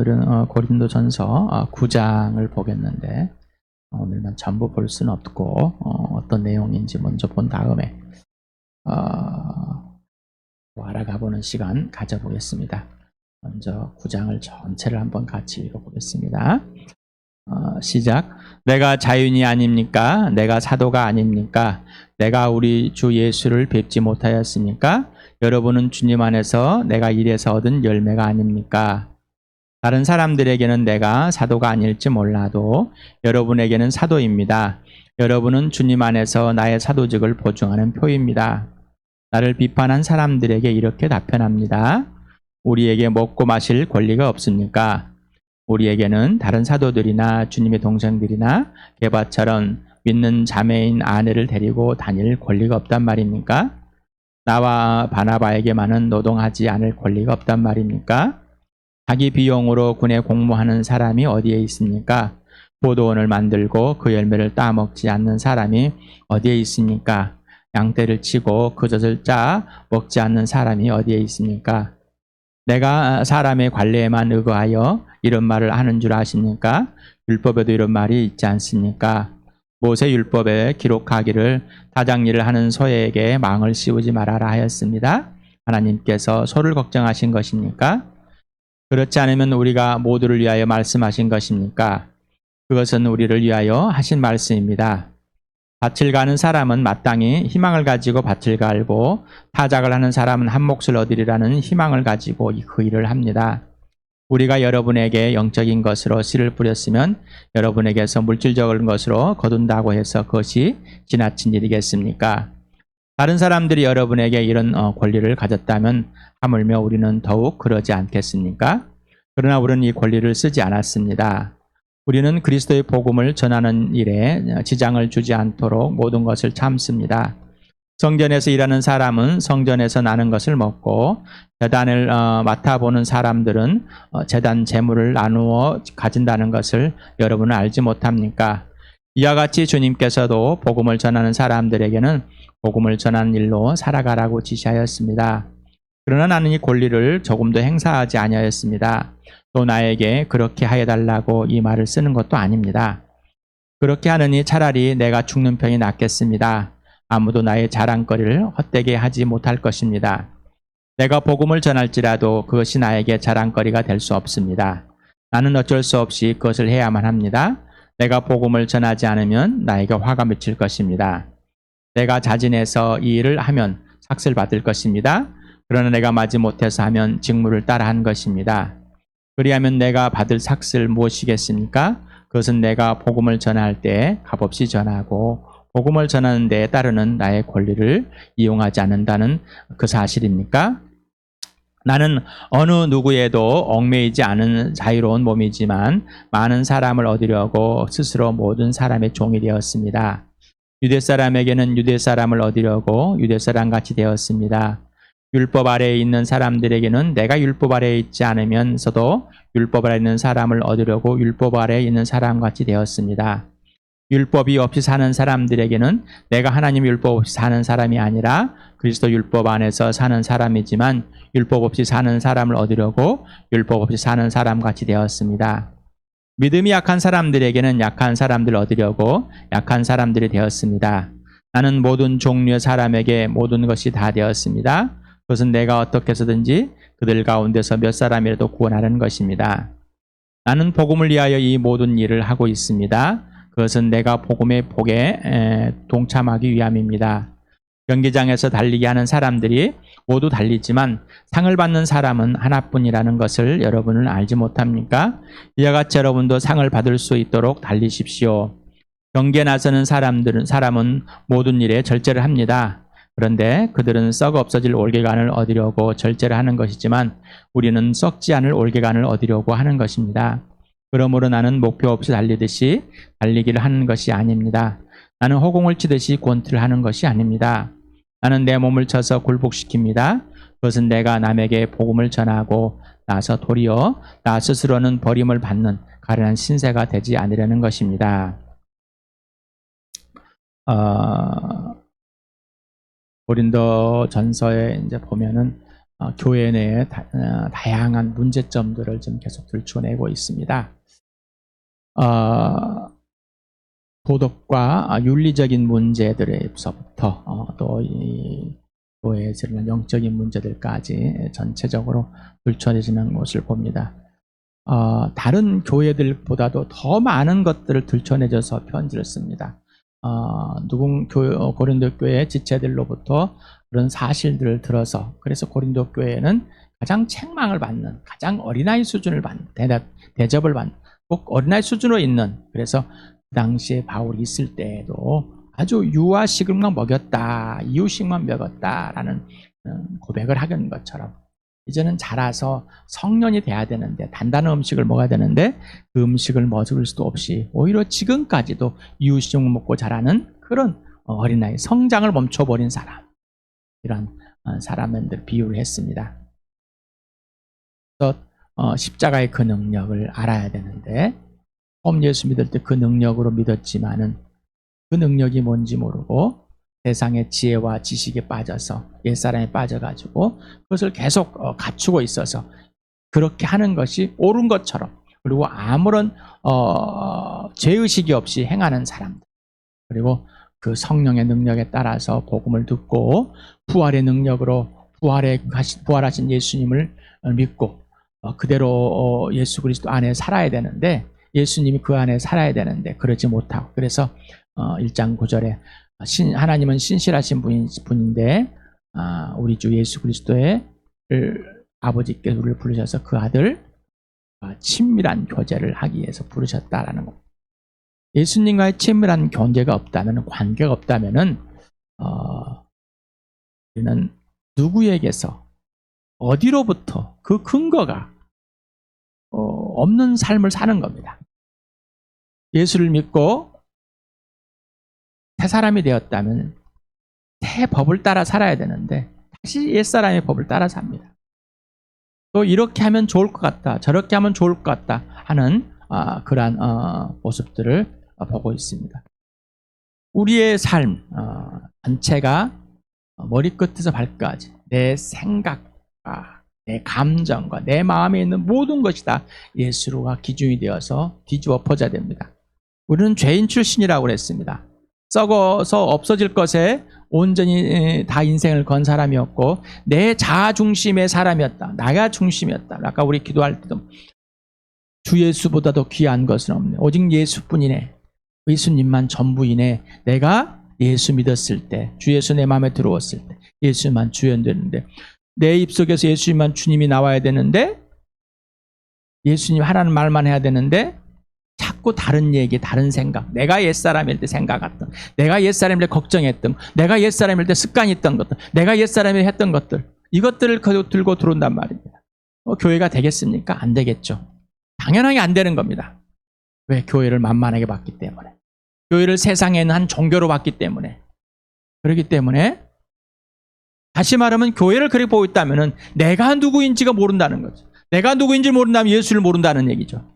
오늘은 고린도전서 9장을 보겠는데 오늘만 전부 볼 수는 없고 어떤 내용인지 먼저 본 다음에 알아가 보는 시간 가져보겠습니다. 먼저 9장을 전체를 한번 같이 읽어보겠습니다. 시작. 내가 자윤이 아닙니까? 내가 사도가 아닙니까? 내가 우리 주 예수를 뵙지 못하였습니까? 여러분은 주님 안에서 내가 일해서 얻은 열매가 아닙니까? 다른 사람들에게는 내가 사도가 아닐지 몰라도 여러분에게는 사도입니다. 여러분은 주님 안에서 나의 사도직을 보증하는 표입니다. 나를 비판한 사람들에게 이렇게 답변합니다. 우리에게 먹고 마실 권리가 없습니까? 우리에게는 다른 사도들이나 주님의 동생들이나 게바처럼 믿는 자매인 아내를 데리고 다닐 권리가 없단 말입니까? 나와 바나바에게만은 노동하지 않을 권리가 없단 말입니까? 자기 비용으로 군에 공모하는 사람이 어디에 있습니까? 포도원을 만들고 그 열매를 따먹지 않는 사람이 어디에 있습니까? 양떼를 치고 그 젖을 짜 먹지 않는 사람이 어디에 있습니까? 내가 사람의 관례에만 의거하여 이런 말을 하는 줄 아십니까? 율법에도 이런 말이 있지 않습니까? 모세 율법에 기록하기를 다장일을 하는 소에게 망을 씌우지 말아라 하였습니다. 하나님께서 소를 걱정하신 것입니까? 그렇지 않으면 우리가 모두를 위하여 말씀하신 것입니까? 그것은 우리를 위하여 하신 말씀입니다. 밭을 가는 사람은 마땅히 희망을 가지고 밭을 갈고 타작을 하는 사람은 한 몫을 얻으리라는 희망을 가지고 그 일을 합니다. 우리가 여러분에게 영적인 것으로 씨를 뿌렸으면 여러분에게서 물질적인 것으로 거둔다고 해서 그것이 지나친 일이겠습니까? 다른 사람들이 여러분에게 이런 권리를 가졌다면 하물며 우리는 더욱 그러지 않겠습니까? 그러나 우리는 이 권리를 쓰지 않았습니다. 우리는 그리스도의 복음을 전하는 일에 지장을 주지 않도록 모든 것을 참습니다. 성전에서 일하는 사람은 성전에서 나는 것을 먹고 제단을 맡아보는 사람들은 제단 재물을 나누어 가진다는 것을 여러분은 알지 못합니까? 이와 같이 주님께서도 복음을 전하는 사람들에게는 복음을 전하는 일로 살아가라고 지시하였습니다. 그러나 나는 이 권리를 조금도 행사하지 아니하였습니다. 또 나에게 그렇게 하여달라고 이 말을 쓰는 것도 아닙니다. 그렇게 하느니 차라리 내가 죽는 편이 낫겠습니다. 아무도 나의 자랑거리를 헛되게 하지 못할 것입니다. 내가 복음을 전할지라도 그것이 나에게 자랑거리가 될 수 없습니다. 나는 어쩔 수 없이 그것을 해야만 합니다. 내가 복음을 전하지 않으면 나에게 화가 미칠 것입니다. 내가 자진해서 이 일을 하면 삭슬 받을 것입니다. 그러나 내가 마지 못해서 하면 직무를 따라 한 것입니다. 그리하면 내가 받을 삭슬 무엇이겠습니까? 그것은 내가 복음을 전할 때 값없이 전하고 복음을 전하는 데에 따르는 나의 권리를 이용하지 않는다는 그 사실입니까? 나는 어느 누구에도 얽매이지 않은 자유로운 몸이지만 많은 사람을 얻으려고 스스로 모든 사람의 종이 되었습니다. 유대 사람에게는 유대 사람을 얻으려고 유대 사람같이 되었습니다. 율법 아래에 있는 사람들에게는 내가 율법 아래에 있지 않으면서도 율법 아래에 있는 사람을 얻으려고 율법 아래에 있는 사람같이 되었습니다. 율법이 없이 사는 사람들에게는 내가 하나님 율법 없이 사는 사람이 아니라 그리스도 율법 안에서 사는 사람이지만 율법 없이 사는 사람을 얻으려고 율법 없이 사는 사람같이 되었습니다. 믿음이 약한 사람들에게는 약한 사람들을 얻으려고 약한 사람들이 되었습니다. 나는 모든 종류의 사람에게 모든 것이 다 되었습니다. 그것은 내가 어떻게 해서든지 그들 가운데서 몇 사람이라도 구원하는 것입니다. 나는 복음을 위하여 이 모든 일을 하고 있습니다. 그것은 내가 복음의 복에 동참하기 위함입니다. 경기장에서 달리기 하는 사람들이 모두 달리지만 상을 받는 사람은 하나뿐이라는 것을 여러분은 알지 못합니까? 이와 같이 여러분도 상을 받을 수 있도록 달리십시오. 경기에 나서는 사람은 모든 일에 절제를 합니다. 그런데 그들은 썩어 없어질 올개간을 얻으려고 절제를 하는 것이지만 우리는 썩지 않을 올개간을 얻으려고 하는 것입니다. 그러므로 나는 목표 없이 달리듯이 달리기를 하는 것이 아닙니다. 나는 허공을 치듯이 권투를 하는 것이 아닙니다. 나는 내 몸을 쳐서 굴복시킵니다. 그것은 내가 남에게 복음을 전하고 나서 도리어 나 스스로는 버림을 받는 가련한 신세가 되지 않으려는 것입니다. 고린도 전서에 이제 보면은 교회 내에 다양한 문제점들을 좀 계속 들춰내고 있습니다. 도덕과 윤리적인 문제들에서부터 또 이 교회의 영적인 문제들까지 전체적으로 들춰내지는 것을 봅니다. 다른 교회들보다도 더 많은 것들을 들춰내줘서 편지를 씁니다. 고린도 교회 지체들로부터 그런 사실들을 들어서, 그래서 고린도 교회는 가장 책망을 받는, 가장 어린아이 수준을 받는, 대접을 받는, 꼭 어린아이 수준으로 있는, 그래서 그 당시에 바울이 있을 때에도 아주 유아식만 먹였다, 이유식만 먹였다라는 고백을 하는 것처럼, 이제는 자라서 성년이 돼야 되는데, 단단한 음식을 먹어야 되는데 그 음식을 먹을 수도 없이 오히려 지금까지도 이유식을 먹고 자라는 그런 어린아이, 성장을 멈춰버린 사람, 이런 사람들 비유를 했습니다. 그래서 십자가의 그 능력을 알아야 되는데, 처음 예수 믿을 때 그 능력으로 믿었지만은 그 능력이 뭔지 모르고 세상의 지혜와 지식에 빠져서, 옛사람에 빠져가지고 그것을 계속 갖추고 있어서 그렇게 하는 것이 옳은 것처럼, 그리고 아무런 죄의식이 없이 행하는 사람들, 그리고 그 성령의 능력에 따라서 복음을 듣고 부활의 능력으로 부활하신 예수님을 믿고 그대로 예수 그리스도 안에 살아야 되는데, 예수님이 그 안에 살아야 되는데 그러지 못하고, 그래서 1장 9절에 하나님은 신실하신 분인데 우리 주 예수 그리스도의 아버지께서 우리를 부르셔서 그 아들 친밀한 교제를 하기 위해서 부르셨다라는 것. 예수님과의 친밀한 관계가 없다면은 우리는 누구에게서 어디로부터 그 근거가 없는 삶을 사는 겁니다. 예수를 믿고 새 사람이 되었다면 새 법을 따라 살아야 되는데 다시 옛사람의 법을 따라 삽니다. 또 이렇게 하면 좋을 것 같다, 저렇게 하면 좋을 것 같다 하는 그러한 모습들을 보고 있습니다. 우리의 삶 전체가 머리끝에서 발끝까지 내 생각과 내 감정과 내 마음에 있는 모든 것이 다 예수로가 기준이 되어서 뒤집어 엎어져야 됩니다. 우리는 죄인 출신이라고 그랬습니다. 썩어서 없어질 것에 온전히 다 인생을 건 사람이었고 내 자아 중심의 사람이었다. 나가 중심이었다. 아까 우리 기도할 때도 주 예수보다도 귀한 것은 없네. 오직 예수뿐이네. 예수님만 전부이네. 내가 예수 믿었을 때, 주 예수 내 마음에 들어왔을 때 예수만 주연되는데, 내 입속에서 예수님만 주님이 나와야 되는데, 예수님 하라는 말만 해야 되는데 자꾸 다른 얘기, 다른 생각, 내가 옛사람일 때 생각했던, 내가 옛사람일 때 걱정했던, 내가 옛사람일 때 습관이 있던 것들, 내가 옛사람이 했던 것들, 이것들을 들고 들어온단 말입니다. 교회가 되겠습니까? 안 되겠죠. 당연하게 안 되는 겁니다. 왜? 교회를 만만하게 봤기 때문에, 교회를 세상에는 한 종교로 봤기 때문에. 그렇기 때문에 다시 말하면 교회를 그렇게 보고 있다면 내가 누구인지가 모른다는 거죠. 내가 누구인지 모른다면 예수를 모른다는 얘기죠.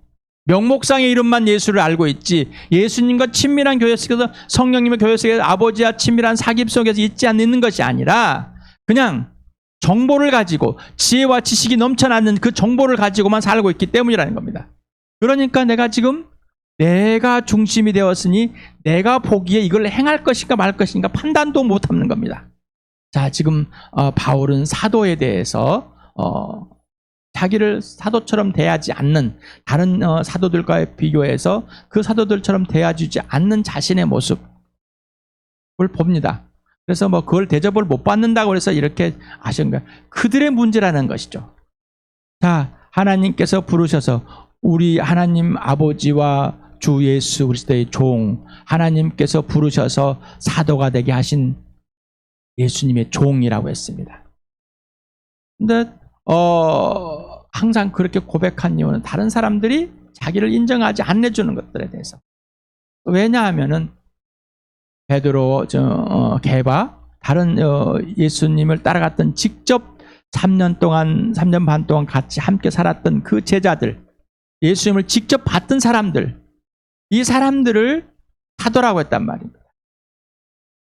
명목상의 이름만 예수를 알고 있지, 예수님과 친밀한 교회 속에서, 성령님의 교회 속에서 아버지와 친밀한 사귐 속에서 있지 않는 것이 아니라 그냥 정보를 가지고 지혜와 지식이 넘쳐나는 그 정보를 가지고만 살고 있기 때문이라는 겁니다. 그러니까 내가 중심이 되었으니 내가 보기에 이걸 행할 것인가 말 것인가 판단도 못하는 겁니다. 자, 지금 바울은 사도에 대해서 자기를 사도처럼 대하지 않는, 다른 사도들과 비교해서 그 사도들처럼 대해주지 않는 자신의 모습을 봅니다. 그래서 그걸 대접을 못 받는다고 해서 이렇게 하신 거예요. 그들의 문제라는 것이죠. 자, 하나님께서 부르셔서 우리 하나님 아버지와 주 예수 그리스도의 종, 하나님께서 부르셔서 사도가 되게 하신 예수님의 종이라고 했습니다. 근데 항상 그렇게 고백한 이유는 다른 사람들이 자기를 인정하지 않아주는 것들에 대해서. 왜냐하면은 베드로, 게바, 다른 예수님을 따라갔던, 직접 3년 반 동안 같이 함께 살았던 그 제자들, 예수님을 직접 봤던 사람들, 이 사람들을 사도라고 했단 말입니다.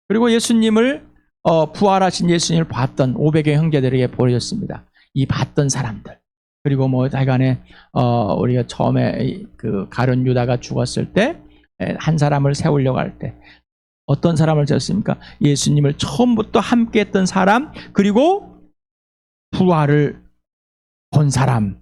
그리고 예수님을 부활하신 예수님을 봤던 500의 형제들에게 보여줬습니다. 이 봤던 사람들. 그리고 뭐 하여간에 우리가 처음에 그 가룟 유다가 죽었을 때 한 사람을 세우려고 할 때 어떤 사람을 세웠습니까? 예수님을 처음부터 함께했던 사람, 그리고 부활을 본 사람,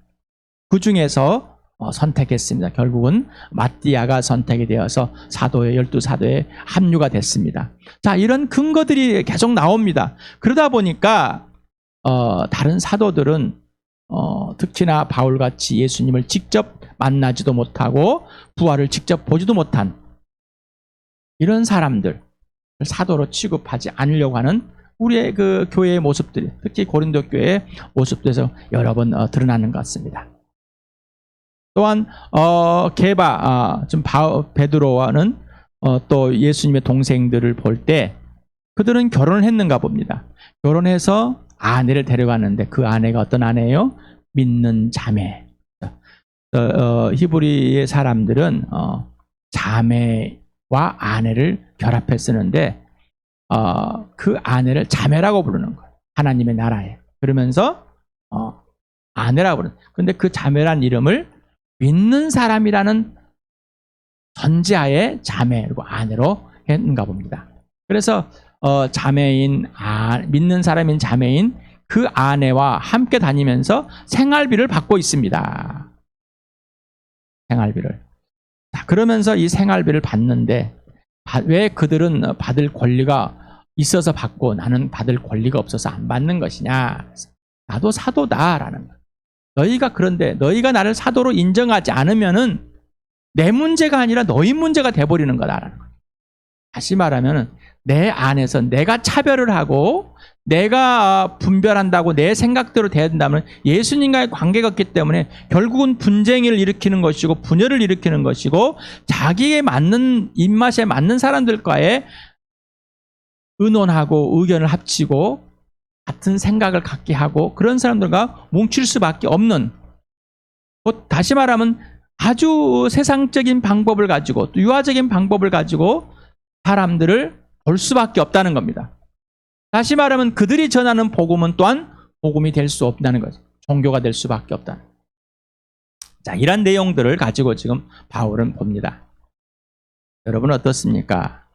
그 중에서 선택했습니다. 결국은 마띠아가 선택이 되어서 사도의 12사도에 합류가 됐습니다. 자, 이런 근거들이 계속 나옵니다. 그러다 보니까 다른 사도들은 특히나 바울같이 예수님을 직접 만나지도 못하고 부활을 직접 보지도 못한 이런 사람들, 사도로 취급하지 않으려고 하는 우리의 그 교회의 모습들이, 특히 고린도 교회의 모습들에서 여러 번 드러나는 것 같습니다. 또한 베드로와는 또 예수님의 동생들을 볼 때 그들은 결혼을 했는가 봅니다. 결혼해서 아내를 데려갔는데 그 아내가 어떤 아내예요? 믿는 자매. 히브리의 사람들은 자매와 아내를 결합해 쓰는데 그 아내를 자매라고 부르는 거예요. 하나님의 나라에. 그러면서 아내라고 부르는 거예요. 근데 그 자매란 이름을 믿는 사람이라는 전제하에 자매 그리고 아내로 했는가 봅니다. 그래서 믿는 사람인 자매인 그 아내와 함께 다니면서 생활비를 받고 있습니다. 생활비를. 자, 그러면서 이 생활비를 받는데 왜 그들은 받을 권리가 있어서 받고 나는 받을 권리가 없어서 안 받는 것이냐? 나도 사도다라는 거예요. 그런데 너희가 나를 사도로 인정하지 않으면은 내 문제가 아니라 너희 문제가 돼버리는 거다라는 거예요. 다시 말하면은 내 안에서 내가 차별을 하고 내가 분별한다고 내 생각대로 돼야 된다면 예수님과의 관계가 없기 때문에 결국은 분쟁을 일으키는 것이고 분열을 일으키는 것이고 자기에 맞는 입맛에 맞는 사람들과의 의논하고 의견을 합치고 같은 생각을 갖게 하고 그런 사람들과 뭉칠 수밖에 없는, 다시 말하면 아주 세상적인 방법을 가지고 또 유아적인 방법을 가지고 사람들을 볼 수밖에 없다는 겁니다. 다시 말하면 그들이 전하는 복음은 또한 복음이 될 수 없다는 거죠. 종교가 될 수밖에 없다는 거죠. 자, 이런 내용들을 가지고 지금 바울은 봅니다. 여러분 어떻습니까?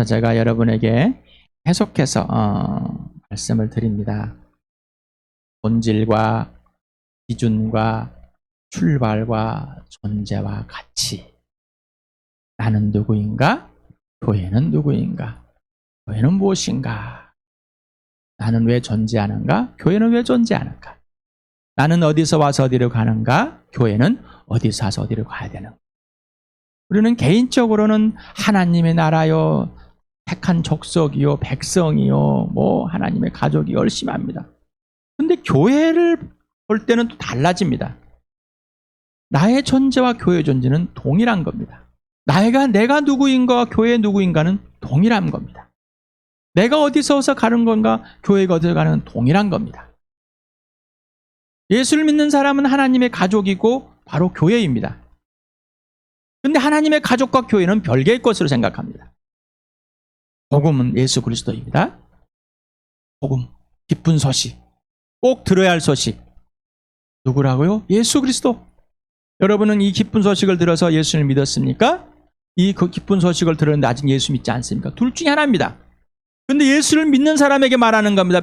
제가 여러분에게 계속해서 말씀을 드립니다. 본질과 기준과 출발과 존재와 가치. 나는 누구인가? 교회는 누구인가? 교회는 무엇인가? 나는 왜 존재하는가? 교회는 왜 존재하는가? 나는 어디서 와서 어디로 가는가? 교회는 어디서 와서 어디로 가야 되는가? 우리는 개인적으로는 하나님의 나라요, 택한 족속이요, 백성이요, 하나님의 가족이 열심히 합니다. 근데 교회를 볼 때는 또 달라집니다. 나의 존재와 교회의 존재는 동일한 겁니다. 내가 누구인가, 교회의 누구인가는 동일한 겁니다. 내가 어디서 어서 가는 건가, 교회가 어디서 가는 건 동일한 겁니다. 예수를 믿는 사람은 하나님의 가족이고 바로 교회입니다. 근데 하나님의 가족과 교회는 별개의 것으로 생각합니다. 복음은 예수 그리스도입니다. 복음, 기쁜 소식, 꼭 들어야 할 소식. 누구라고요? 예수 그리스도. 여러분은 이 기쁜 소식을 들어서 예수를 믿었습니까? 그 기쁜 소식을 들었는데 아직 예수 믿지 않습니까? 둘 중에 하나입니다. 근데 예수를 믿는 사람에게 말하는 겁니다.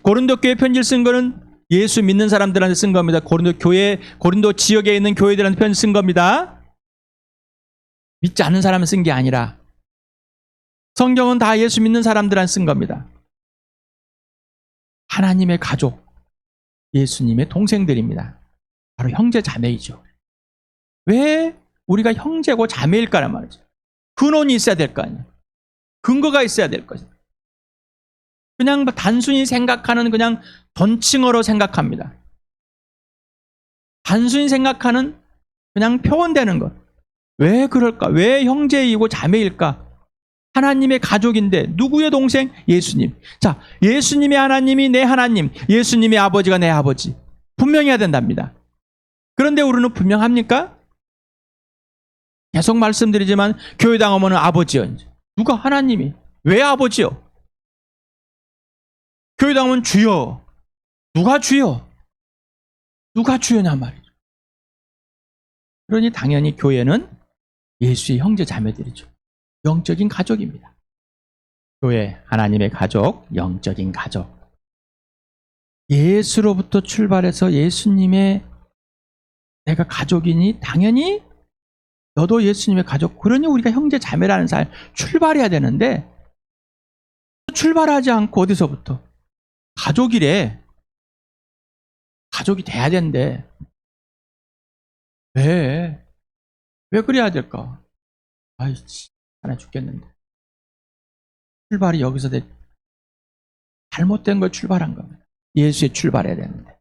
고린도 교회 편지를 쓴 거는 예수 믿는 사람들한테 쓴 겁니다. 고린도 지역에 있는 교회들한테 편지 쓴 겁니다. 믿지 않는 사람은 쓴 게 아니라 성경은 다 예수 믿는 사람들한테 쓴 겁니다. 하나님의 가족, 예수님의 동생들입니다. 바로 형제 자매이죠. 왜 우리가 형제고 자매일까란 말이죠. 근원이 있어야 될 거 아니에요. 근거가 있어야 될 것이죠. 그냥 단순히 생각하는 그냥 존칭어로 생각합니다. 단순히 생각하는 그냥 표현되는 것. 왜 그럴까? 왜 형제이고 자매일까? 하나님의 가족인데 누구의 동생? 예수님. 자, 예수님의 하나님이 내 하나님, 예수님의 아버지가 내 아버지. 분명해야 된답니다. 그런데 우리는 분명합니까? 계속 말씀드리지만 교회당 오면은 아버지요. 누가? 하나님이. 왜 아버지요? 교회당은 주여. 누가 주여? 누가 주여냐 말이죠. 그러니 당연히 교회는 예수의 형제 자매들이죠. 영적인 가족입니다. 교회, 하나님의 가족, 영적인 가족. 예수로부터 출발해서 예수님의 내가 가족이니 당연히 너도 예수님의 가족. 그러니 우리가 형제 자매라는 삶 출발해야 되는데 출발하지 않고 어디서부터 가족이래. 가족이 돼야 된대. 왜 그래야 될까? 아이씨, 하나 죽겠는데. 출발이 여기서 잘못된 걸 출발한 겁니다. 예수에 출발해야 되는데.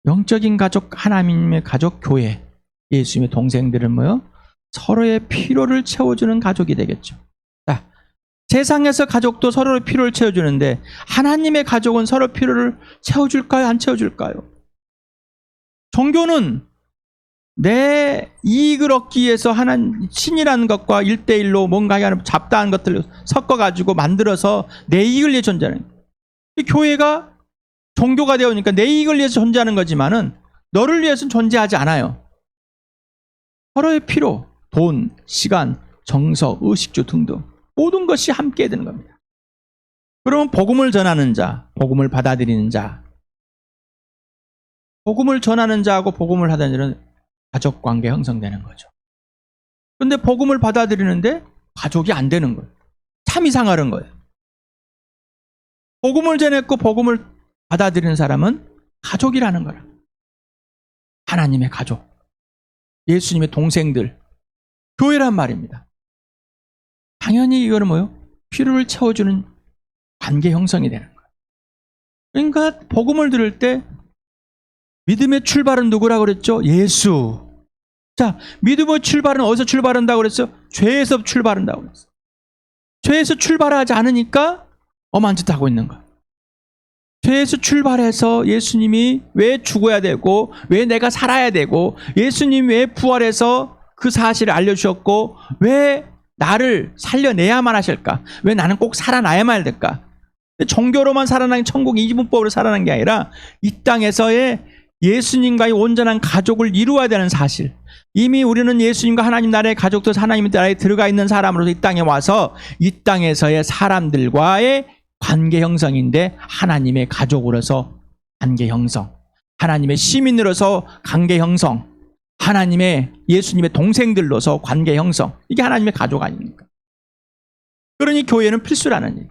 영적인 가족, 하나님의 가족, 교회, 예수님의 동생들은 뭐요? 서로의 필요를 채워주는 가족이 되겠죠. 자, 세상에서 가족도 서로의 필요를 채워주는데 하나님의 가족은 서로 필요를 채워줄까요? 안 채워줄까요? 종교는 내 이익을 얻기 위해서 신이라는 것과 1대1로 뭔가 잡다한 것들을 섞어가지고 만들어서 내 이익을 위해 존재하는 거예요. 교회가 종교가 되어오니까 내 이익을 위해서 존재하는 거지만은 너를 위해서는 존재하지 않아요. 서로의 필요, 돈, 시간, 정서, 의식주 등등 모든 것이 함께 되는 겁니다. 그러면 복음을 전하는 자, 복음을 받아들이는 자, 복음을 전하는 자하고 복음을 하는 자는 가족관계 형성되는 거죠. 그런데 복음을 받아들이는데 가족이 안 되는 거예요. 참 이상한 거예요. 복음을 전했고 복음을 받아들이는 사람은 가족이라는 거라. 하나님의 가족, 예수님의 동생들, 교회란 말입니다. 당연히 이거는 뭐예요? 필요를 채워주는 관계 형성이 되는 거예요. 그러니까 복음을 들을 때 믿음의 출발은 누구라고 그랬죠? 예수. 자, 믿음의 출발은 어디서 출발한다고 그랬어요? 죄에서 출발한다고 그랬어요. 죄에서 출발하지 않으니까 엄한 짓 하고 있는 거예요. 죄에서 출발해서 예수님이 왜 죽어야 되고 왜 내가 살아야 되고 예수님이 왜 부활해서 그 사실을 알려주셨고 왜 나를 살려내야만 하실까? 왜 나는 꼭 살아나야만 될까? 종교로만 살아나는 천국 이분법으로 살아나는 게 아니라 이 땅에서의 예수님과의 온전한 가족을 이루어야 되는 사실. 이미 우리는 예수님과 하나님 나라의 가족도 하나님 나라에 들어가 있는 사람으로서 이 땅에 와서 이 땅에서의 사람들과의 관계 형성인데 하나님의 가족으로서 관계 형성, 하나님의 시민으로서 관계 형성, 하나님의 예수님의 동생들로서 관계 형성. 이게 하나님의 가족 아닙니까? 그러니 교회는 필수라는 얘기.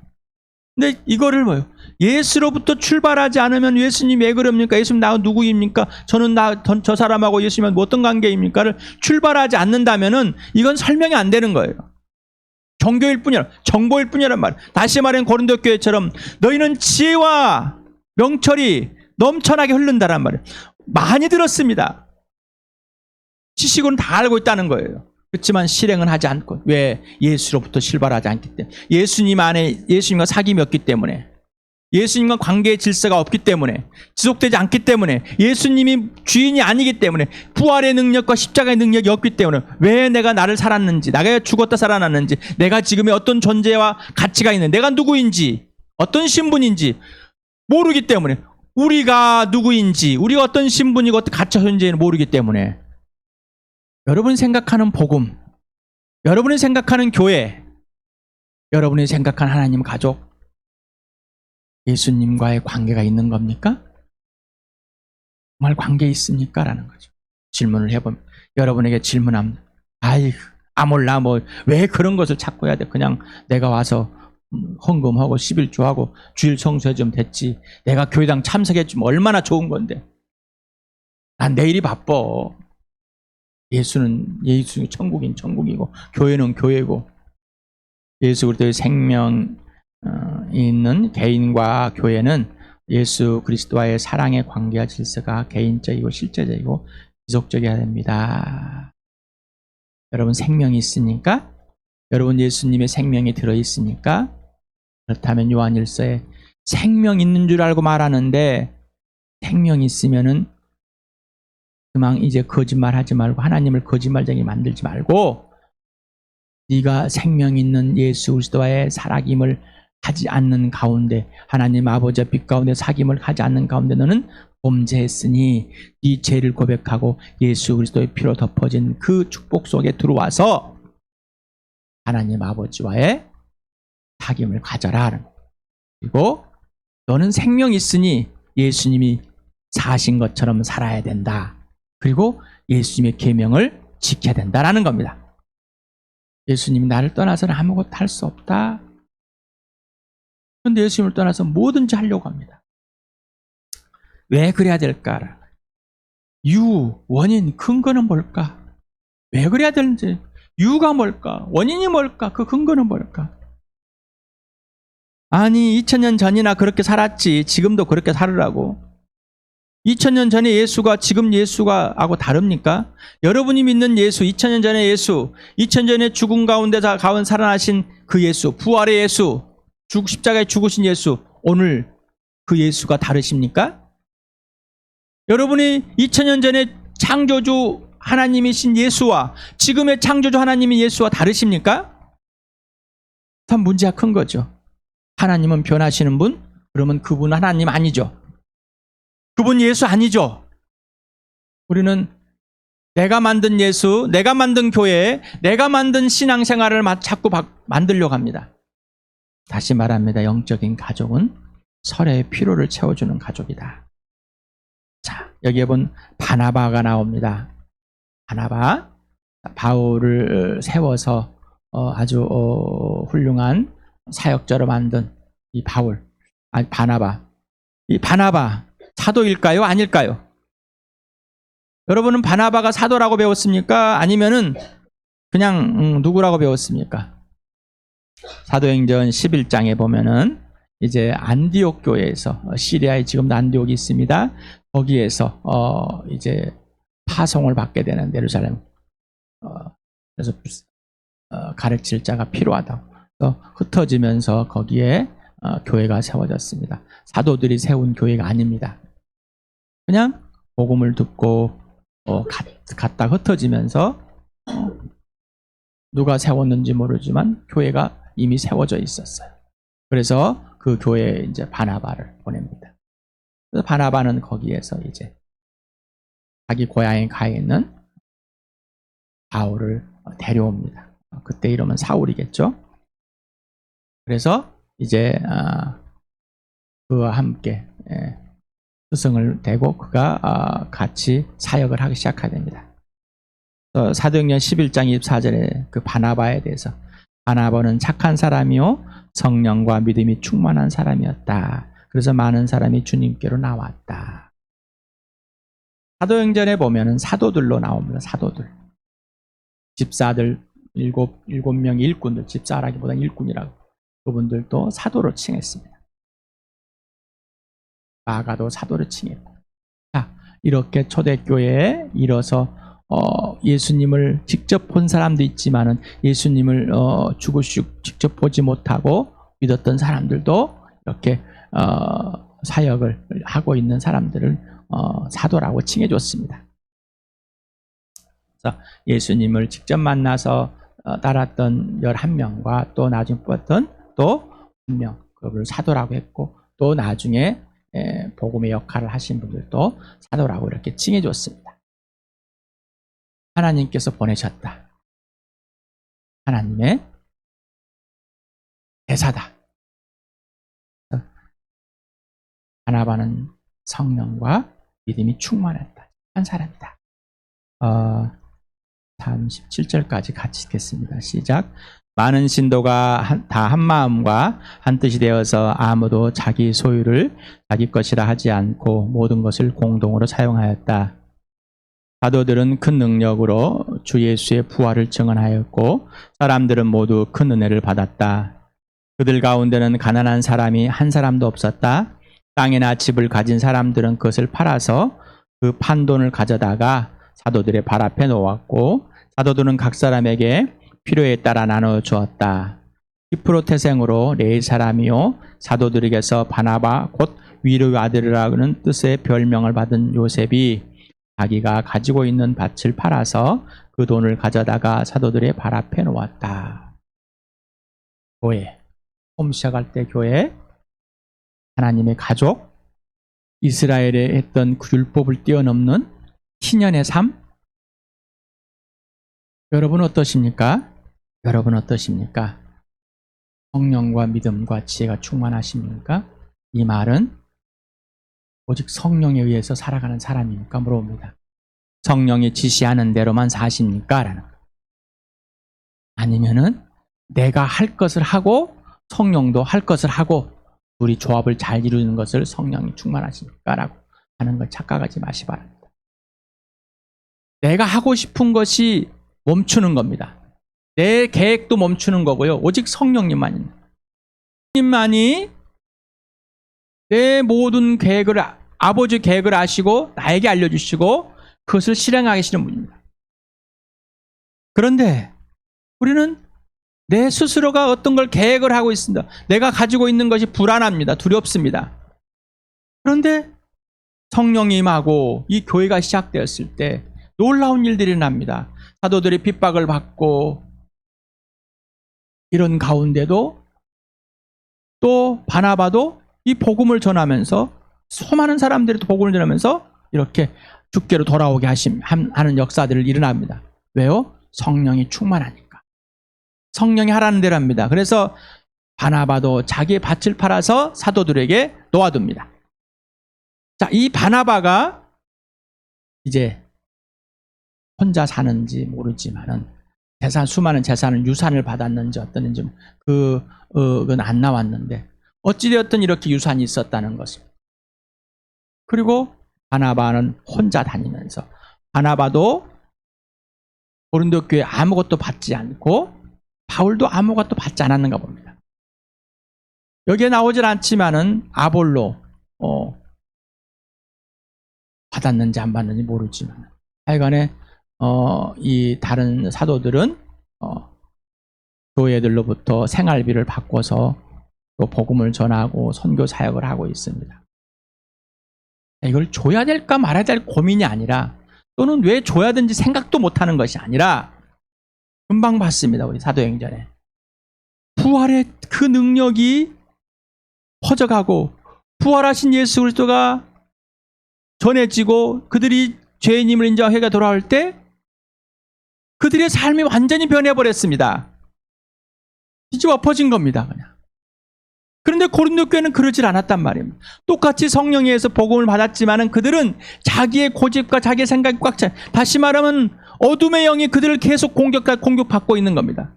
근데 이거를 뭐예요? 예수로부터 출발하지 않으면 예수님 왜 그럽니까? 예수님 나 누구입니까? 저는 저 사람하고 예수님은 어떤 관계입니까를 출발하지 않는다면은 이건 설명이 안 되는 거예요. 종교일 뿐이라, 정보일 뿐이란 말. 다시 말하면 고린도 교회처럼 너희는 지혜와 명철이 넘쳐나게 흐른다란 말이에요. 많이 들었습니다. 지식은 다 알고 있다는 거예요. 그렇지만 실행은 하지 않고. 왜? 예수로부터 출발하지 않기 때문에. 예수님 안에 예수님과 사귐이 없기 때문에. 예수님과 관계의 질서가 없기 때문에. 지속되지 않기 때문에. 예수님이 주인이 아니기 때문에. 부활의 능력과 십자가의 능력이 없기 때문에. 왜 내가 나를 살았는지, 내가 죽었다 살아났는지, 내가 지금의 어떤 존재와 가치가 있는, 내가 누구인지, 어떤 신분인지 모르기 때문에. 우리가 누구인지, 우리가 어떤 신분이고 어떤 가치와 존재인지 모르기 때문에. 여러분이 생각하는 복음, 여러분이 생각하는 교회, 여러분이 생각하는 하나님 가족, 예수님과의 관계가 있는 겁니까? 정말 관계 있습니까? 라는 거죠. 질문을 해보면 여러분에게 질문합니다. 몰라 왜 그런 것을 찾고 해야 돼? 그냥 내가 와서 헌금하고 11조하고 주일 청소해주면 됐지. 내가 교회당 참석해주면 얼마나 좋은 건데. 난 내일이 바빠. 예수는 천국인 천국이고 교회는 교회고 예수 그리스도의 생명이 있는 개인과 교회는 예수 그리스도와의 사랑의 관계와 질서가 개인적이고 실제적이고 지속적이어야 됩니다. 여러분 생명이 있으니까? 여러분 예수님의 생명이 들어있으니까? 그렇다면 요한일서에 생명 있는 줄 알고 말하는데 생명이 있으면은 그만 이제 거짓말하지 말고 하나님을 거짓말쟁이 만들지 말고 네가 생명 있는 예수 그리스도와의 살아김을 하지 않는 가운데, 하나님 아버지의 빛 가운데 사귐을 하지 않는 가운데 너는 범죄했으니 네 죄를 고백하고 예수 그리스도의 피로 덮어진 그 축복 속에 들어와서 하나님 아버지와의 사귐을 가져라. 그리고 너는 생명이 있으니 예수님이 사신 것처럼 살아야 된다. 그리고 예수님의 계명을 지켜야 된다라는 겁니다. 예수님이 나를 떠나서는 아무것도 할 수 없다. 그런데 예수님을 떠나서 뭐든지 하려고 합니다. 왜 그래야 될까? 이유, 원인, 근거는 뭘까? 왜 그래야 되는지, 이유가 뭘까? 원인이 뭘까? 그 근거는 뭘까? 아니, 2000년 전이나 그렇게 살았지 지금도 그렇게 살으라고. 2000년 전에 예수가 지금 예수가 하고 다릅니까? 여러분이 믿는 예수, 2000년 전의 예수, 2000년 전에 죽음 가운데 살아나신 그 예수, 부활의 예수, 십자가에 죽으신 예수, 오늘 그 예수가 다르십니까? 여러분이 2000년 전에 창조주 하나님이신 예수와 지금의 창조주 하나님인 예수와 다르십니까? 참 문제가 큰 거죠. 하나님은 변하시는 분? 그러면 그분 하나님 아니죠. 그분 예수 아니죠. 우리는 내가 만든 예수, 내가 만든 교회, 내가 만든 신앙생활을 자꾸 만들려고 합니다. 다시 말합니다. 영적인 가족은 서로의 필요를 채워주는 가족이다. 자, 여기에 본 바나바가 나옵니다. 바나바, 바울을 세워서 아주 훌륭한 사역자로 만든 이 바울, 바나바. 이 바나바 사도일까요? 아닐까요? 여러분은 바나바가 사도라고 배웠습니까? 아니면은 그냥 누구라고 배웠습니까? 사도행전 11장에 보면은 이제 안디옥 교회에서, 시리아에 지금도 안디옥이 있습니다. 거기에서 이제 파송을 받게 되는 예루살렘. 그래서 가르칠 자가 필요하다고. 흩어지면서 거기에 교회가 세워졌습니다. 사도들이 세운 교회가 아닙니다. 그냥 복음을 듣고 갔다 흩어지면서 누가 세웠는지 모르지만 교회가 이미 세워져 있었어요. 그래서 그 교회에 이제 바나바를 보냅니다. 그래서 바나바는 거기에서 이제 자기 고향에 가 있는 바울을 데려옵니다. 그때 이름은 사울이겠죠. 그래서 이제 그와 함께 스승을 대고 그가 같이 사역을 하기 시작하게 됩니다. 사도행전 11장 24절에 그 바나바에 대해서, 바나바는 착한 사람이요 성령과 믿음이 충만한 사람이었다. 그래서 많은 사람이 주님께로 나왔다. 사도행전에 보면은 사도들로 나옵니다. 사도들. 집사들 일곱 명의 일꾼들, 집사라기보다는 일꾼이라고. 그분들도 사도로 칭했습니다. 마가도 사도로 칭했고. 자, 이렇게 초대교회에 이뤄서 예수님을 직접 본 사람도 있지만은 예수님을 죽으시고 직접 보지 못하고 믿었던 사람들도 이렇게 사역을 하고 있는 사람들을 사도라고 칭해줬습니다. 그래서 예수님을 직접 만나서 따랐던 11명과 또 나중에 뽑았던 또 1명, 그걸 사도라고 했고, 또 나중에 복음의 역할을 하신 분들도 사도라고 이렇게 칭해줬습니다. 하나님께서 보내셨다. 하나님의 대사다. 바나바는 성령과 믿음이 충만했다. 한 사람이다. 37절까지 같이 읽겠습니다. 시작. 많은 신도가 다 한 마음과 한 뜻이 되어서 아무도 자기 소유를 자기 것이라 하지 않고 모든 것을 공동으로 사용하였다. 사도들은 큰 능력으로 주 예수의 부활을 증언하였고 사람들은 모두 큰 은혜를 받았다. 그들 가운데는 가난한 사람이 한 사람도 없었다. 땅이나 집을 가진 사람들은 그것을 팔아서 그 판돈을 가져다가 사도들의 발 앞에 놓았고 사도들은 각 사람에게 필요에 따라 나눠 주었다. 키프로 태생으로 네 사람이요 사도들에게서 바나바 곧 위로의 아들이라는 뜻의 별명을 받은 요셉이 자기가 가지고 있는 밭을 팔아서 그 돈을 가져다가 사도들의 발 앞에 놓았다. 교회, 처음 시작할 때 교회, 하나님의 가족, 이스라엘에 했던 그 율법을 뛰어넘는 신년의 삶. 여러분 어떠십니까? 여러분 어떠십니까? 성령과 믿음과 지혜가 충만하십니까? 이 말은 오직 성령에 의해서 살아가는 사람입니까? 물어봅니다. 성령이 지시하는 대로만 사십니까? 라는 거. 아니면은 내가 할 것을 하고 성령도 할 것을 하고 우리 조합을 잘 이루는 것을 성령이 충만하십니까? 라고 하는 걸 착각하지 마시 바랍니다. 내가 하고 싶은 것이 멈추는 겁니다. 내 계획도 멈추는 거고요. 오직 성령님만입니다. 성령님만이 내 모든 계획을, 아버지 계획을 아시고 나에게 알려주시고 그것을 실행하게 하시는 분입니다. 그런데 우리는 내 스스로가 어떤 걸 계획을 하고 있습니다. 내가 가지고 있는 것이 불안합니다. 두렵습니다. 그런데 성령이 임하고 이 교회가 시작되었을 때 놀라운 일들이 납니다. 사도들이 핍박을 받고 이런 가운데도 또 바나바도 이 복음을 전하면서 수많은 사람들이 또 복음을 전하면서 이렇게 주께로 돌아오게 하는 역사들을 일어납니다. 왜요? 성령이 충만하니까. 성령이 하라는 대로 합니다. 그래서 바나바도 자기의 밭을 팔아서 사도들에게 놓아둡니다. 자, 이 바나바가 이제 혼자 사는지 모르지만은 수많은 재산을 유산을 받았는지 어떠는지 그건 안 나왔는데 어찌되었든 이렇게 유산이 있었다는 것을. 그리고 바나바는 혼자 다니면서 바나바도 고린도 교회에 아무것도 받지 않고 바울도 아무것도 받지 않았는가 봅니다. 여기에 나오질 않지만은 아볼로 받았는지 안 받는지 모르지만 하여간에 이 다른 사도들은 교회들로부터 생활비를 바꿔서 또 복음을 전하고 선교 사역을 하고 있습니다. 이걸 줘야 될까 말아야 될 고민이 아니라 또는 왜 줘야 되는지 생각도 못하는 것이 아니라 금방 봤습니다. 우리 사도행전에 부활의 그 능력이 퍼져가고 부활하신 예수 그리스도가 전해지고 그들이 죄인임을 인정하고 회개가 돌아올 때 그들의 삶이 완전히 변해버렸습니다. 뒤집어 엎어진 겁니다. 그냥. 그런데 고린도 교회는 그러질 않았단 말입니다. 똑같이 성령에 의해서 복음을 받았지만은 그들은 자기의 고집과 자기의 생각이 꽉 차. 다시 말하면 어둠의 영이 그들을 계속 공격받고 있는 겁니다.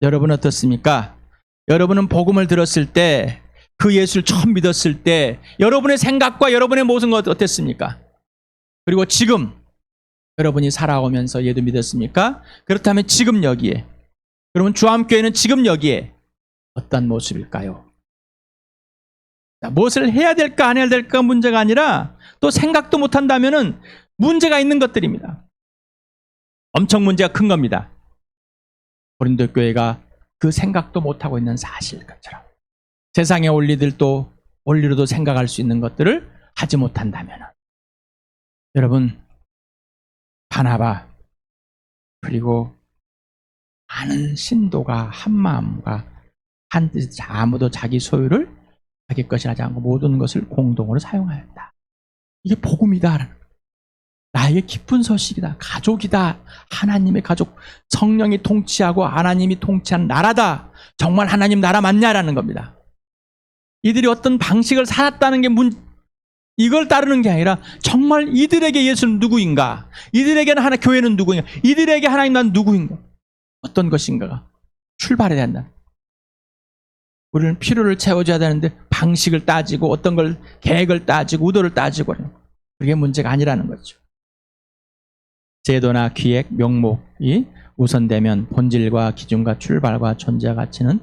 여러분 어떻습니까? 여러분은 복음을 들었을 때 그 예수를 처음 믿었을 때 여러분의 생각과 여러분의 모습은 어땠습니까? 그리고 지금 여러분이 살아오면서 얘도 믿었습니까? 그렇다면 지금 여기에 여러분 주암교회는 지금 여기에 어떤 모습일까요? 자, 무엇을 해야 될까 안 해야 될까 문제가 아니라 또 생각도 못한다면은 문제가 있는 것들입니다. 엄청 문제가 큰 겁니다. 고린도 교회가 그 생각도 못하고 있는 사실 것처럼 세상의 원리로도 생각할 수 있는 것들을 하지 못한다면 여러분 바나바 그리고 많은 신도가 한 마음과 한 뜻 아무도 자기 소유를 자기 것이 하지 않고 모든 것을 공동으로 사용하였다. 이게 복음이다. 나에게 기쁜 소식이다. 가족이다. 하나님의 가족. 성령이 통치하고 하나님이 통치하는 나라다. 정말 하나님 나라 맞냐라는 겁니다. 이들이 어떤 방식을 살았다는 게 이걸 따르는 게 아니라 정말 이들에게 예수는 누구인가? 이들에게는 교회는 누구인가? 이들에게 하나님 난 누구인가? 어떤 것인가가 출발해야 된다. 우리는 필요를 채워줘야 되는데 방식을 따지고 어떤 걸 계획을 따지고 의도를 따지고 그게 문제가 아니라는 거죠. 제도나 기획, 명목이 우선되면 본질과 기준과 출발과 존재 가치는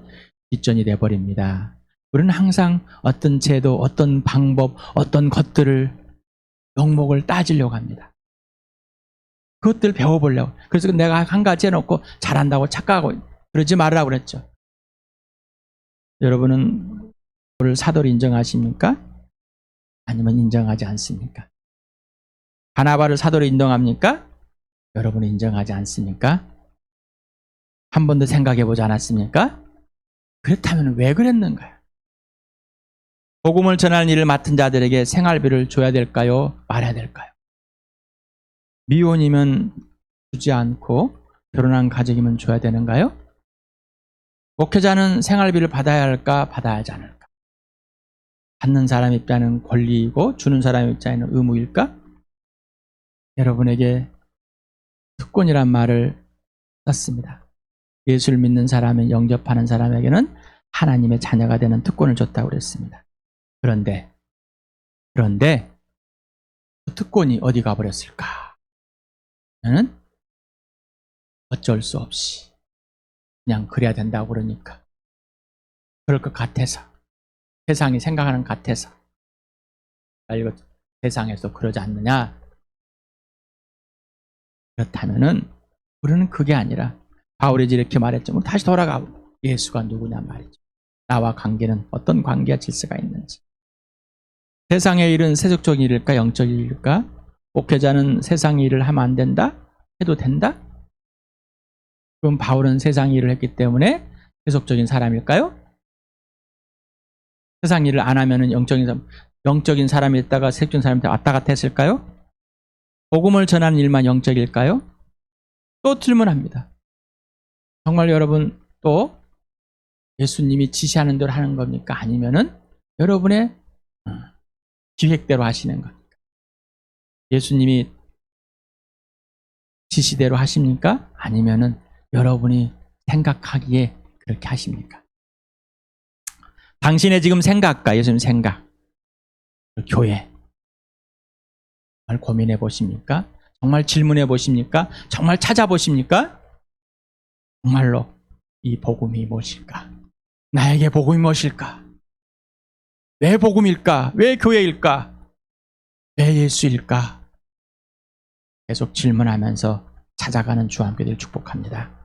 뒷전이 돼버립니다. 우리는 항상 어떤 제도, 어떤 방법, 어떤 것들을 명목을 따지려고 합니다. 그것들 배워보려고. 그래서 내가 한 가지 해놓고 잘한다고 착각하고 그러지 말라고 그랬죠. 여러분은 그를 사도로 인정하십니까? 아니면 인정하지 않습니까? 바나바를 사도로 인정합니까? 여러분은 인정하지 않습니까? 한 번도 생각해 보지 않았습니까? 그렇다면 왜 그랬는가요? 복음을 전하는 일을 맡은 자들에게 생활비를 줘야 될까요? 말아야 될까요? 미혼이면 주지 않고 결혼한 가족이면 줘야 되는가요? 목회자는 생활비를 받아야 할까? 받아야 하지 않을까? 받는 사람 입장에는 권리이고 주는 사람 입장에는 의무일까? 여러분에게 특권이란 말을 썼습니다. 예수를 믿는 사람을 영접하는 사람에게는 하나님의 자녀가 되는 특권을 줬다고 그랬습니다. 그런데 그 특권이 어디 가버렸을까? 저는 어쩔 수 없이 그냥 그래야 된다고 그러니까, 그럴 것 같아서, 세상이 생각하는 것 같아서, 이거 세상에서 그러지 않느냐? 그렇다면은 우리는 그게 아니라 바울이 이렇게 말했죠. 다시 돌아가고 예수가 누구냐 말이죠. 나와 관계는 어떤 관계와 질서가 있는지. 세상의 일은 세속적인 일일까 영적인 일일까? 목회자는 세상의 일을 하면 안 된다? 해도 된다? 그럼 바울은 세상 일을 했기 때문에 세속적인 사람일까요? 세상 일을 안 하면은 영적인 사람이 있다가 세속적인 사람한테 왔다 갔다 했을까요? 복음을 전하는 일만 영적일까요? 또 질문합니다. 정말 여러분 또 예수님이 지시하는 대로 하는 겁니까? 아니면은 여러분의 기획대로 하시는 겁니까? 예수님이 지시대로 하십니까? 아니면은 여러분이 생각하기에 그렇게 하십니까? 당신의 지금 생각과 예수님 생각, 교회 정말 고민해 보십니까? 정말 질문해 보십니까? 정말 찾아보십니까? 정말로 이 복음이 무엇일까? 나에게 복음이 무엇일까? 왜 복음일까? 왜 교회일까? 왜 예수일까? 계속 질문하면서 찾아가는 주와 함께 될 축복합니다.